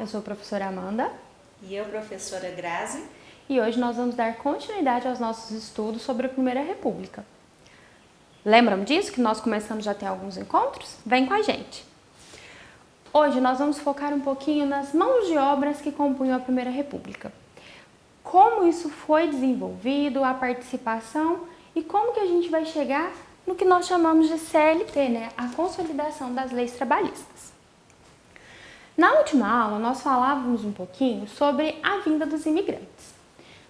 eu sou a professora Amanda. E eu, professora Grazi. E hoje nós vamos dar continuidade aos nossos estudos sobre a Primeira República. Lembram disso, que nós começamos já a ter alguns encontros? Vem com a gente! Hoje nós vamos focar um pouquinho nas mãos de obras que compunham a Primeira República. Como isso foi desenvolvido, a participação e como que a gente vai chegar no que nós chamamos de CLT, né? A consolidação das leis trabalhistas. Na última aula, nós falávamos um pouquinho sobre a vinda dos imigrantes.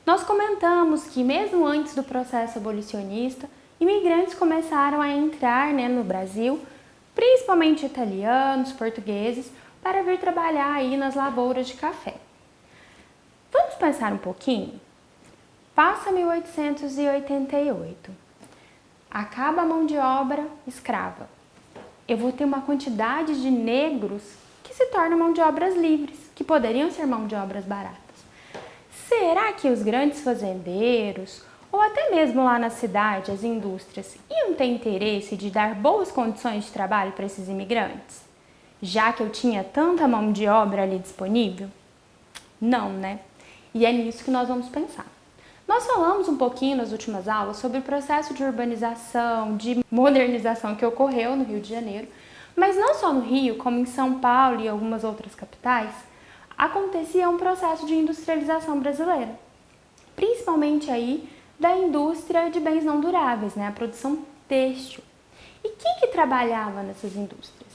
Nós comentamos que, mesmo antes do processo abolicionista, imigrantes começaram a entrar, no Brasil, principalmente italianos, portugueses, para vir trabalhar aí nas lavouras de café. Vamos pensar um pouquinho? Passa 1888. Acaba a mão de obra escrava. Eu vou ter uma quantidade de negros que se tornam mão de obras livres, que poderiam ser mão de obras baratas. Será que os grandes fazendeiros, ou até mesmo lá na cidade, as indústrias, iam ter interesse de dar boas condições de trabalho para esses imigrantes? Já que eu tinha tanta mão de obra ali disponível? Não, né? E é nisso que nós vamos pensar. Nós falamos um pouquinho nas últimas aulas sobre o processo de urbanização, de modernização que ocorreu no Rio de Janeiro, mas não só no Rio, como em São Paulo e algumas outras capitais, acontecia um processo de industrialização brasileira, principalmente aí da indústria de bens não duráveis, a produção têxtil. E quem que trabalhava nessas indústrias?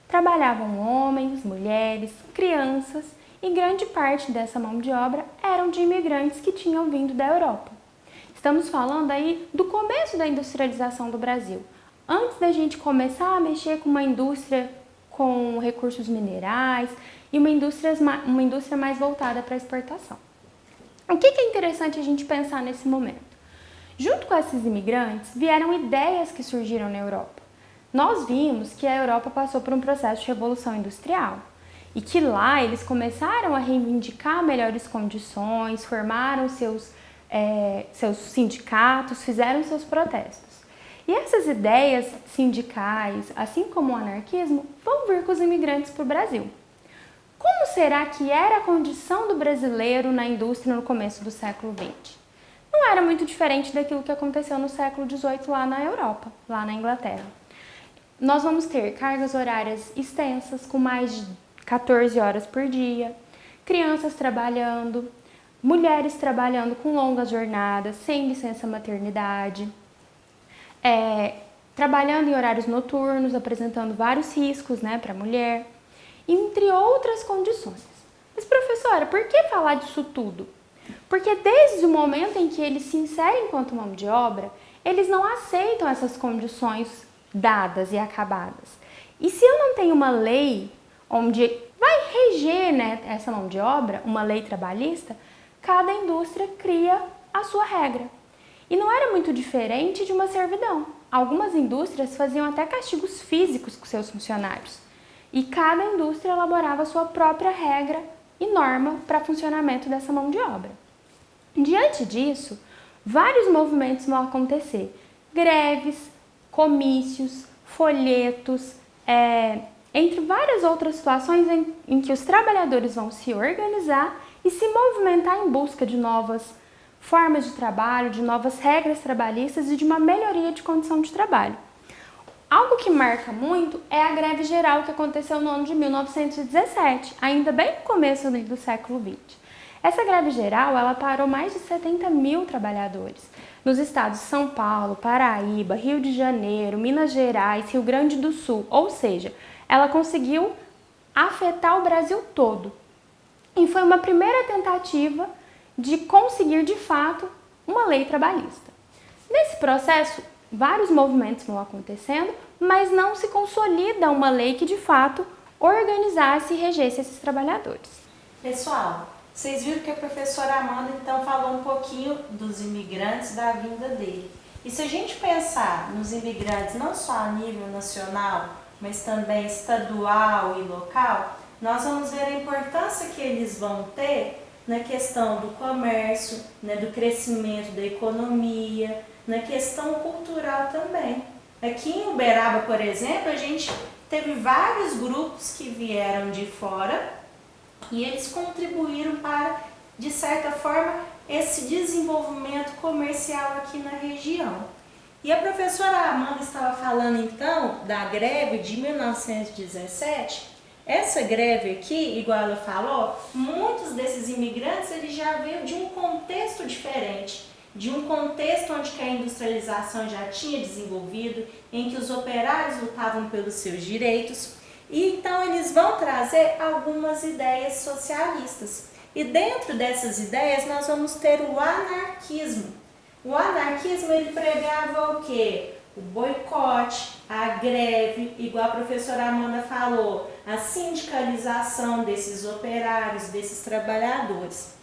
Trabalhavam homens, mulheres, crianças, e grande parte dessa mão de obra eram de imigrantes que tinham vindo da Europa. Estamos falando aí do começo da industrialização do Brasil, antes da gente começar a mexer com uma indústria com recursos minerais e uma indústria mais voltada para a exportação. O que é interessante a gente pensar nesse momento? Junto com esses imigrantes, vieram ideias que surgiram na Europa. Nós vimos que a Europa passou por um processo de revolução industrial e que lá eles começaram a reivindicar melhores condições, formaram seus sindicatos, fizeram seus protestos. E essas ideias sindicais, assim como o anarquismo, vão vir com os imigrantes para o Brasil. Como será que era a condição do brasileiro na indústria no começo do século XX? Não era muito diferente daquilo que aconteceu no século XVIII lá na Europa, lá na Inglaterra. Nós vamos ter cargas horárias extensas, com mais de 14 horas por dia, crianças trabalhando, mulheres trabalhando com longas jornadas, sem licença maternidade, trabalhando em horários noturnos, apresentando vários riscos para a mulher, entre outras condições. Mas, professora, por que falar disso tudo? Porque desde o momento em que eles se inserem enquanto mão de obra, eles não aceitam essas condições dadas e acabadas. E se eu não tenho uma lei onde vai reger essa mão de obra, uma lei trabalhista, cada indústria cria a sua regra. E não era muito diferente de uma servidão. Algumas indústrias faziam até castigos físicos com seus funcionários. E cada indústria elaborava a sua própria regra e norma para funcionamento dessa mão de obra. Diante disso, vários movimentos vão acontecer. Greves, comícios, folhetos, entre várias outras situações em que os trabalhadores vão se organizar e se movimentar em busca de novas formas de trabalho, de novas regras trabalhistas e de uma melhoria de condição de trabalho. Algo que marca muito é a greve geral que aconteceu no ano de 1917, ainda bem no começo do século XX. Essa greve geral, ela parou mais de 70 mil trabalhadores nos estados de São Paulo, Paraíba, Rio de Janeiro, Minas Gerais, Rio Grande do Sul, ou seja, ela conseguiu afetar o Brasil todo. E foi uma primeira tentativa de conseguir, de fato, uma lei trabalhista. Nesse processo, vários movimentos vão acontecendo, mas não se consolida uma lei que, de fato, organizasse e regesse esses trabalhadores. Pessoal, vocês viram que a professora Amanda, então, falou um pouquinho dos imigrantes, da vinda dele. E se a gente pensar nos imigrantes não só a nível nacional, mas também estadual e local, nós vamos ver a importância que eles vão ter na questão do comércio, do crescimento da economia, na questão cultural também. Aqui em Uberaba, por exemplo, a gente teve vários grupos que vieram de fora E eles contribuíram para, de certa forma, esse desenvolvimento comercial aqui na região. E a professora Amanda estava falando então da greve de 1917. Essa greve aqui, igual ela falou, muitos desses imigrantes eles já veio de um contexto diferente, de um contexto onde que a industrialização já tinha desenvolvido, em que os operários lutavam pelos seus direitos. E então eles vão trazer algumas ideias socialistas. E dentro dessas ideias nós vamos ter o anarquismo. O anarquismo ele pregava o quê? O boicote, a greve, igual a professora Amanda falou, a sindicalização desses operários, desses trabalhadores.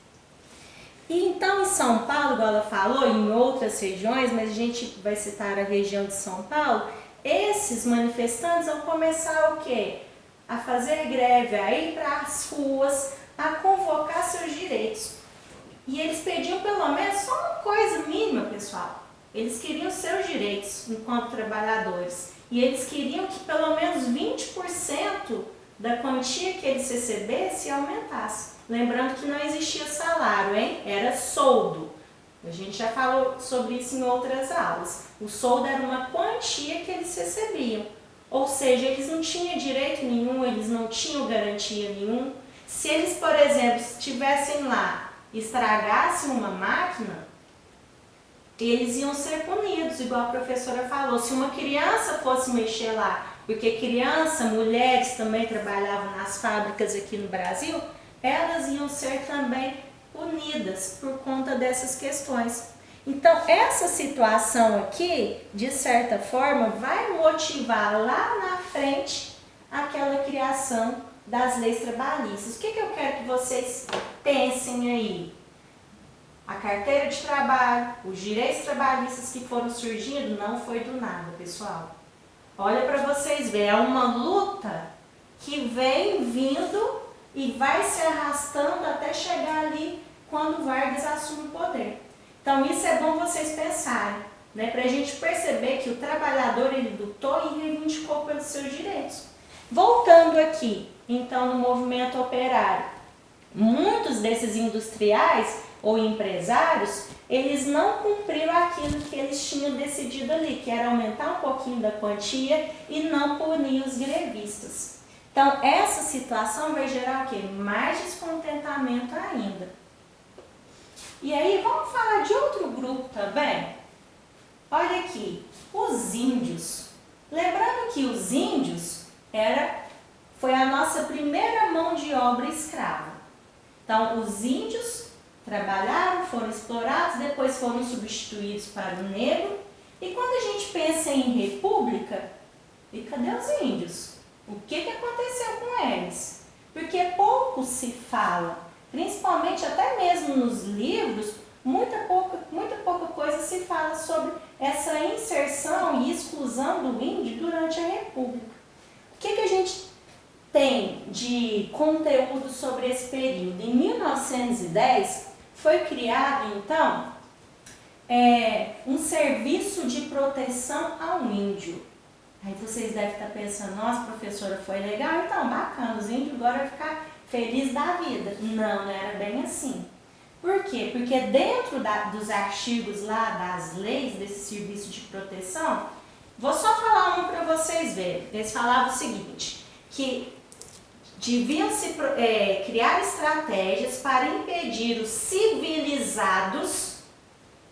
E então em São Paulo, igual ela falou, em outras regiões, mas a gente vai citar a região de São Paulo, esses manifestantes vão começar o quê? A fazer greve, a ir para as ruas, a convocar seus direitos. E eles pediam pelo menos só uma coisa mínima, pessoal. Eles queriam seus direitos enquanto trabalhadores. E eles queriam que pelo menos 20% da quantia que eles recebessem aumentasse. Lembrando que não existia salário, hein? Era soldo. A gente já falou sobre isso em outras aulas. O soldo era uma quantia que eles recebiam. Ou seja, eles não tinham direito nenhum, eles não tinham garantia nenhuma. Se eles, por exemplo, estivessem lá e estragassem uma máquina, eles iam ser punidos, igual a professora falou. Se uma criança fosse mexer lá, porque criança, mulheres também trabalhavam nas fábricas aqui no Brasil, elas iam ser também punidas por conta dessas questões. Então, essa situação aqui, de certa forma, vai motivar lá na frente aquela criação das leis trabalhistas. O que eu quero que vocês pensem aí? A carteira de trabalho, os direitos trabalhistas que foram surgindo, não foi do nada, pessoal. Olha para vocês verem, é uma luta que vem vindo e vai se arrastando até chegar ali quando Vargas assume o poder. Então isso é bom vocês pensarem, né? Para a gente perceber que o trabalhador ele lutou e reivindicou pelos seus direitos. Voltando aqui, então, no movimento operário, muitos desses industriais ou empresários, eles não cumpriram aquilo que eles tinham decidido ali, que era aumentar um pouquinho da quantia e não punir os grevistas. Então, essa situação vai gerar o quê? Mais descontentamento ainda. E aí, vamos falar de outro grupo também? Olha aqui, os índios. Lembrando que os índios foi a nossa primeira mão de obra escrava. Então, os índios trabalharam, foram explorados, depois foram substituídos para o negro. E quando a gente pensa em república, e cadê os índios? O que aconteceu com eles? Porque pouco se fala, principalmente até mesmo nos livros, muita pouca coisa se fala sobre essa inserção e exclusão do índio durante a república. O que a gente tem de conteúdo sobre esse período? Em 1910, foi criado, então, um serviço de proteção ao índio. Aí vocês devem estar pensando, nossa, professora, foi legal? Então, bacana, os índios agora vão ficar felizes da vida. Não, não era bem assim. Por quê? Porque dentro dos artigos lá, das leis desse serviço de proteção, vou só falar um para vocês verem. Eles falavam o seguinte, que deviam se criar estratégias para impedir os civilizados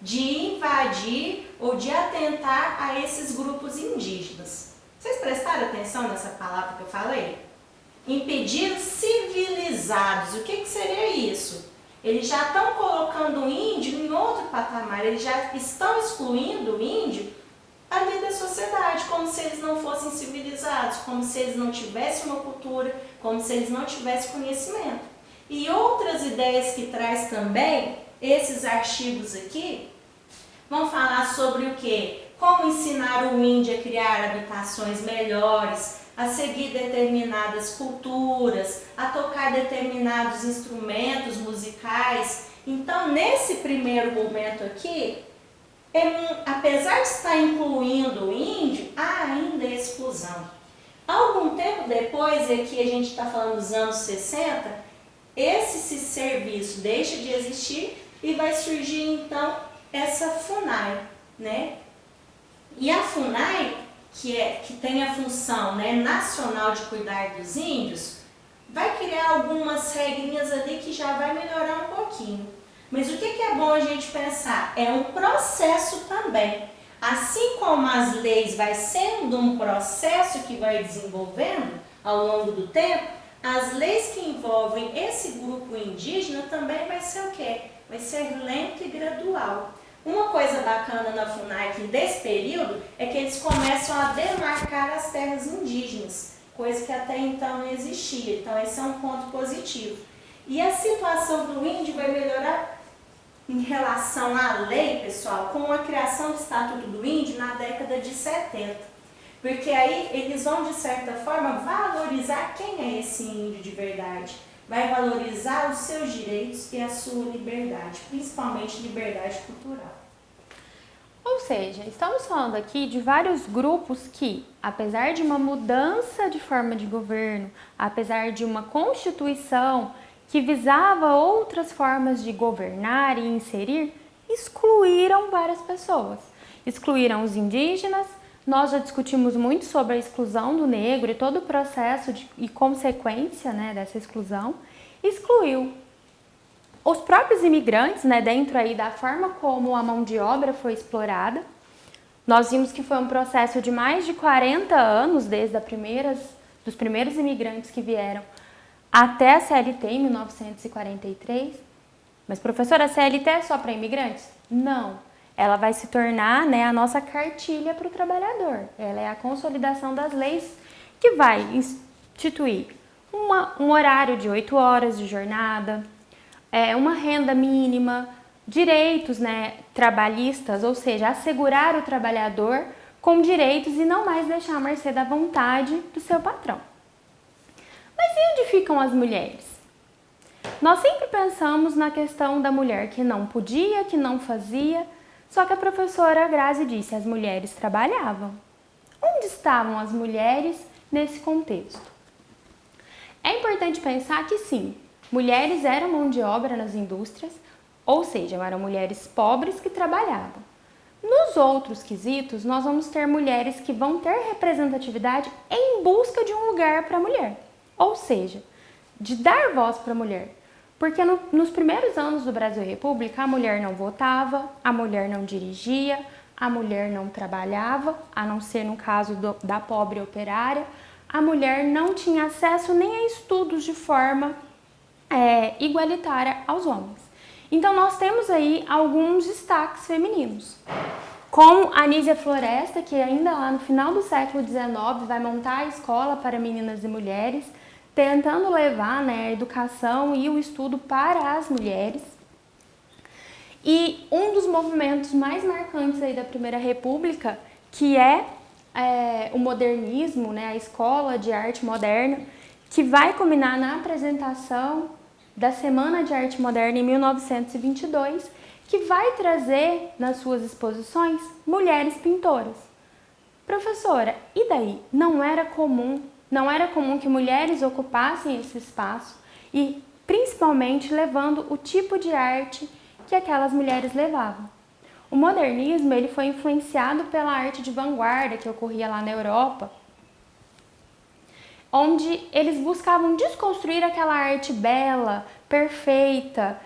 de invadir ou de atentar a esses grupos indígenas. Vocês prestaram atenção nessa palavra que eu falei? Impedir os civilizados. O que seria isso? Eles já estão colocando o índio em outro patamar, eles já estão excluindo o índio ali da sociedade, como se eles não fossem civilizados, como se eles não tivessem uma cultura, como se eles não tivessem conhecimento. E outras ideias que traz também esses artigos aqui vão falar sobre o quê? Como ensinar o índio a criar habitações melhores, a seguir determinadas culturas, a tocar determinados instrumentos musicais. Então, nesse primeiro momento aqui, apesar de estar incluindo o índio, há ainda exclusão. Algum tempo depois, aqui a gente está falando dos anos 60, esse serviço deixa de existir e vai surgir então essa FUNAI, né? E a FUNAI, que tem a função, né, nacional de cuidar dos índios, vai criar algumas regrinhas ali que já vai melhorar um pouquinho. Mas o que é bom a gente pensar? É um processo também. Assim como as leis vai sendo um processo que vai desenvolvendo ao longo do tempo, as leis que envolvem esse grupo indígena também vai ser o quê? Vai ser lento e gradual. Uma coisa bacana na FUNAI aqui desse período é que eles começam a demarcar as terras indígenas, coisa que até então não existia. Então esse é um ponto positivo. E a situação do índio vai melhorar em relação à lei, pessoal, com a criação do Estatuto do Índio na década de 70. Porque aí eles vão, de certa forma, valorizar quem é esse índio de verdade. Vai valorizar os seus direitos e a sua liberdade, principalmente liberdade cultural. Ou seja, estamos falando aqui de vários grupos que, apesar de uma mudança de forma de governo, apesar de uma constituição que visava outras formas de governar e inserir, excluíram várias pessoas. Excluíram os indígenas. Nós já discutimos muito sobre a exclusão do negro e todo o processo e consequência, né, dessa exclusão. Excluiu os próprios imigrantes, né, dentro aí da forma como a mão de obra foi explorada. Nós vimos que foi um processo de mais de 40 anos, desde dos primeiros imigrantes que vieram até a CLT em 1943. Mas, professora, a CLT é só para imigrantes? Não. Ela vai se tornar, né, a nossa cartilha para o trabalhador. Ela é a consolidação das leis que vai instituir um horário de 8 horas de jornada, uma renda mínima, direitos, né, trabalhistas, ou seja, assegurar o trabalhador com direitos e não mais deixar a mercê da vontade do seu patrão. Mas e onde ficam as mulheres? Nós sempre pensamos na questão da mulher que não podia, que não fazia, só que a professora Grazi disse, as mulheres trabalhavam. Onde estavam as mulheres nesse contexto? É importante pensar que sim, mulheres eram mão de obra nas indústrias, ou seja, eram mulheres pobres que trabalhavam. Nos outros quesitos, nós vamos ter mulheres que vão ter representatividade em busca de um lugar para a mulher. Ou seja, de dar voz para a mulher. Porque nos primeiros anos do Brasil República, a mulher não votava, a mulher não dirigia, a mulher não trabalhava, a não ser no caso da pobre operária, a mulher não tinha acesso nem a estudos de forma igualitária aos homens. Então nós temos aí alguns destaques femininos. Com a Anísia Floresta, que ainda lá no final do século XIX vai montar a escola para meninas e mulheres, tentando levar, né, a educação e o estudo para as mulheres. E um dos movimentos mais marcantes aí da Primeira República, que é o modernismo, né, a escola de arte moderna, que vai culminar na apresentação da Semana de Arte Moderna em 1922, que vai trazer nas suas exposições mulheres pintoras. Professora, e daí? Não era comum que mulheres ocupassem esse espaço e principalmente levando o tipo de arte que aquelas mulheres levavam. O modernismo ele foi influenciado pela arte de vanguarda que ocorria lá na Europa, onde eles buscavam desconstruir aquela arte bela, perfeita,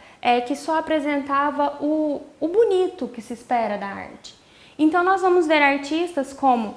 que só apresentava o bonito que se espera da arte. Então nós vamos ver artistas como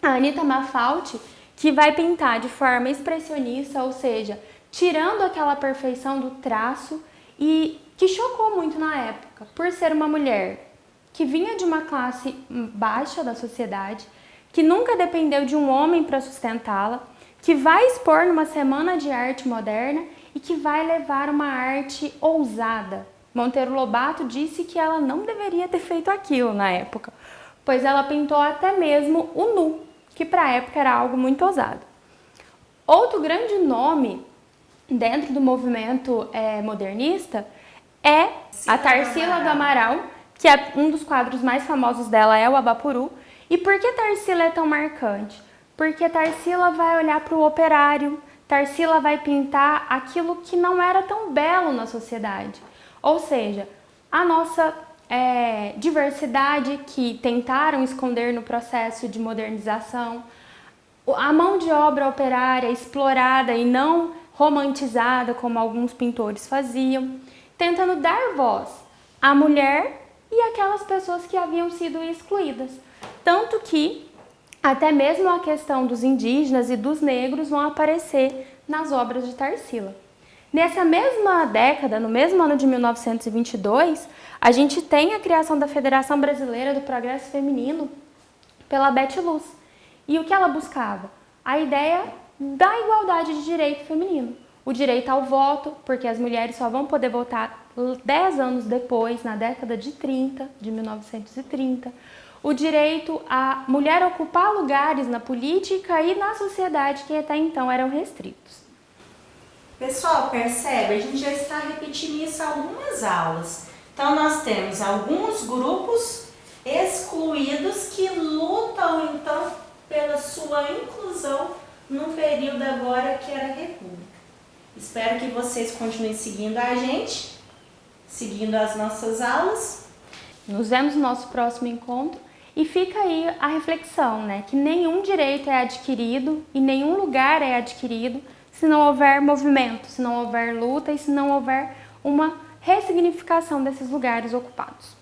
a Anita Malfatti, que vai pintar de forma expressionista, ou seja, tirando aquela perfeição do traço e que chocou muito na época, por ser uma mulher que vinha de uma classe baixa da sociedade, que nunca dependeu de um homem para sustentá-la, que vai expor numa semana de arte moderna e que vai levar uma arte ousada. Monteiro Lobato disse que ela não deveria ter feito aquilo na época, pois ela pintou até mesmo o nu, que para a época era algo muito ousado. Outro grande nome dentro do movimento modernista é a Tarsila do Amaral, que é um dos quadros mais famosos dela é o Abapuru. E por que Tarsila é tão marcante? Porque Tarsila vai olhar para o operário, Tarsila vai pintar aquilo que não era tão belo na sociedade, ou seja, a nossa diversidade que tentaram esconder no processo de modernização, a mão de obra operária explorada e não romantizada como alguns pintores faziam, tentando dar voz à mulher e aquelas pessoas que haviam sido excluídas. Tanto que até mesmo a questão dos indígenas e dos negros vão aparecer nas obras de Tarsila. Nessa mesma década, no mesmo ano de 1922, a gente tem a criação da Federação Brasileira do Progresso Feminino pela Bete Luz. E o que ela buscava? A ideia da igualdade de direito feminino. O direito ao voto, porque as mulheres só vão poder votar 10 anos depois, na década de 30, de 1930. O direito à mulher ocupar lugares na política e na sociedade que até então eram restritos. Pessoal, percebe? A gente já está repetindo isso em algumas aulas. Então, nós temos alguns grupos excluídos que lutam, então, pela sua inclusão no período agora que era a República. Espero que vocês continuem seguindo a gente, seguindo as nossas aulas. Nos vemos no nosso próximo encontro e fica aí a reflexão, né? Que nenhum direito é adquirido e nenhum lugar é adquirido se não houver movimento, se não houver luta e se não houver uma ressignificação desses lugares ocupados.